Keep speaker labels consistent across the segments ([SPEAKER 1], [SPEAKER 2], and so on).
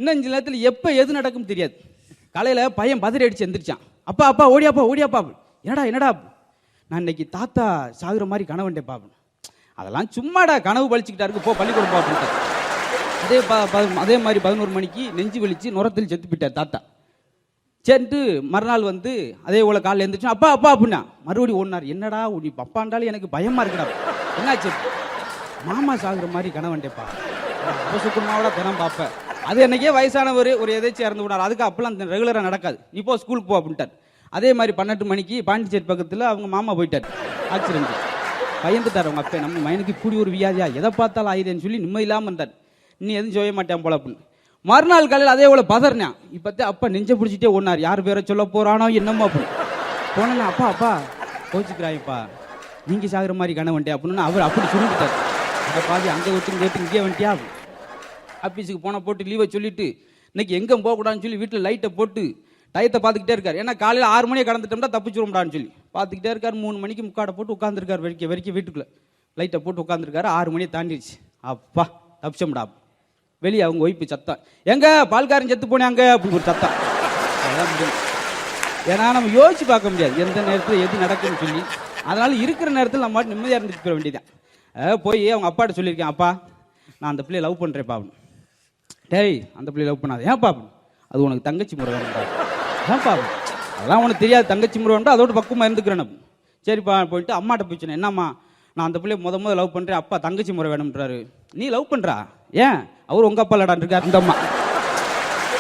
[SPEAKER 1] இன்னும் 5 நேரத்தில் எப்போ எது நடக்கும் தெரியாது. காலையில் பையன் பதறி அடிச்சு எந்திரிச்சான். அப்பா அப்பா ஓடியாப்பா ஓடியாப்பா. என்னடா நான் இன்னைக்கு தாத்தா சாகுற மாதிரி கனவுண்டேப்பா. அதெல்லாம் சும்மாடா, கனவு பழிச்சுக்கிட்டா இருக்கு, போ பள்ளிக்கூடம் போ அப்படின்ட்டு. அதே மாதிரி 11 மணிக்கு நெஞ்சு வலிச்சு நுரத்தில் செத்து போயிட்டார் தாத்தா. சரின்ட்டு மறுநாள் வந்து அதே போல காலையில் எழுந்திரிச்சோம். அப்பா அப்பா அப்படின்னா மறுபடியும் ஓடினார். என்னடா நீ அப்பாண்டாலும் எனக்கு பயமா இருக்குடா. என்னாச்சு? மாமா சாகுற மாதிரி கனவண்டேப்பா. சுக்குமாவோட தினம் பார்ப்பேன். அது என்னைக்கே வயசானவர் ஒரு எதாச்சும் இறந்து விடார். அதுக்கு அப்பெல்லாம் ரெகுலராக நடக்காது. நீ போ ஸ்கூலுக்கு போ அப்படின்ட்டார். அதே மாதிரி 12 மணிக்கு பாண்டிச்சேரி பக்கத்தில் அவங்க மாமா போயிட்டார். ஆக்சிடென்ட். பயந்துட்டார் அவங்க அப்பா. நம்ம மைனுக்கு இப்படி ஒரு வியாதியா, எதை பார்த்தாலும் ஆயுதேன்னு சொல்லி நிம்மதி இல்லாமல் இருந்தார். நீ எதுவும் செய்ய மாட்டேன் போல அப்படின்னு. மறுநாள் காலையில் அதே போல பதறினான். இப்போத்தே அப்பா நெஞ்ச பிடிச்சிட்டே ஓடினார். யார் பேரை சொல்ல போறானோ என்னமோ அப்படின்னு. போனேன்னா அப்பா அப்பா கோச்சிக்கிறாயப்பா, நீங்கள் சாகுற மாதிரி கனவன்ட்டே அப்படின்னு அவர் அப்படி சொல்லிவிட்டார். அதை பாதி அங்கே விட்டு இங்கே வந்துட்டியா. ஆஃபீஸுக்கு போன போட்டு லீவை சொல்லிட்டு இன்னைக்கு எங்கே போகக்கூடாதுன்னு சொல்லி வீட்டில் லைட்டை போட்டு டயத்தை பார்த்துக்கிட்டே இருக்கார். ஏன்னா காலையில் 6 மணியை கடந்துட்டோம்னா தப்பிச்சுரும்டான்னு சொல்லி பார்த்துக்கிட்டே இருக்கார். 3 மணிக்கு முக்காடை போட்டு உட்காந்துருக்கார். வரைக்கும் வீட்டுக்குள்ளே லைட்டை போட்டு உட்காந்துருக்காரு. 6 மணியை தாண்டிடுச்சு. அப்பா தப்பிச்சோம்டா. வெளியே அவங்க ஒய்ப்பு சத்தம், எங்க பால்காரன் செத்து போனாங்க அப்படின்னு ஒரு சத்தம். அதான் முடியும். ஏன்னா நம்ம யோசிச்சு பார்க்க முடியாது எந்த நேரத்தில் எது நடக்குன்னு சொல்லி. அதனால இருக்கிற நேரத்தில் நம்ம பாட்டு நிம்மதியாக இருந்துட்டு போக வேண்டியதான். போய் அவங்க அப்பாட்ட சொல்லியிருக்கேன், அப்பா நான் அந்த பிள்ளையை லவ் பண்ணுறேன்ப்பா அப்படின்னு. டேய் அந்த பிள்ளையை லவ் பண்ணாது. ஏன்ப்பா அப்படின்னு. அது உனக்கு தங்கச்சி முறை வேணும்ப்பா. ஏன்ப்பா அதெல்லாம் உனக்கு தெரியாது, தங்கச்சி முறை வேணும்டா, அதோட பக்குவமாக இருந்துக்கிறேன். சரிப்பா போயிட்டு அம்மாட்ட போயிடுச்சேன். என்னம்மா நான் அந்த பிள்ளையை முத லவ் பண்ணுறேன், அப்பா தங்கச்சி முறை வேணும்ன்றாரு. நீ லவ் பண்ணுறா? ஏன் அவர் உங்கள் அப்பா இல்லாடான் இருக்கார் அந்த அம்மா.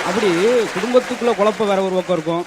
[SPEAKER 1] அப்படி குடும்பத்துக்குள்ளே குழப்பம் வேற ஒரு பக்கம் இருக்கும்.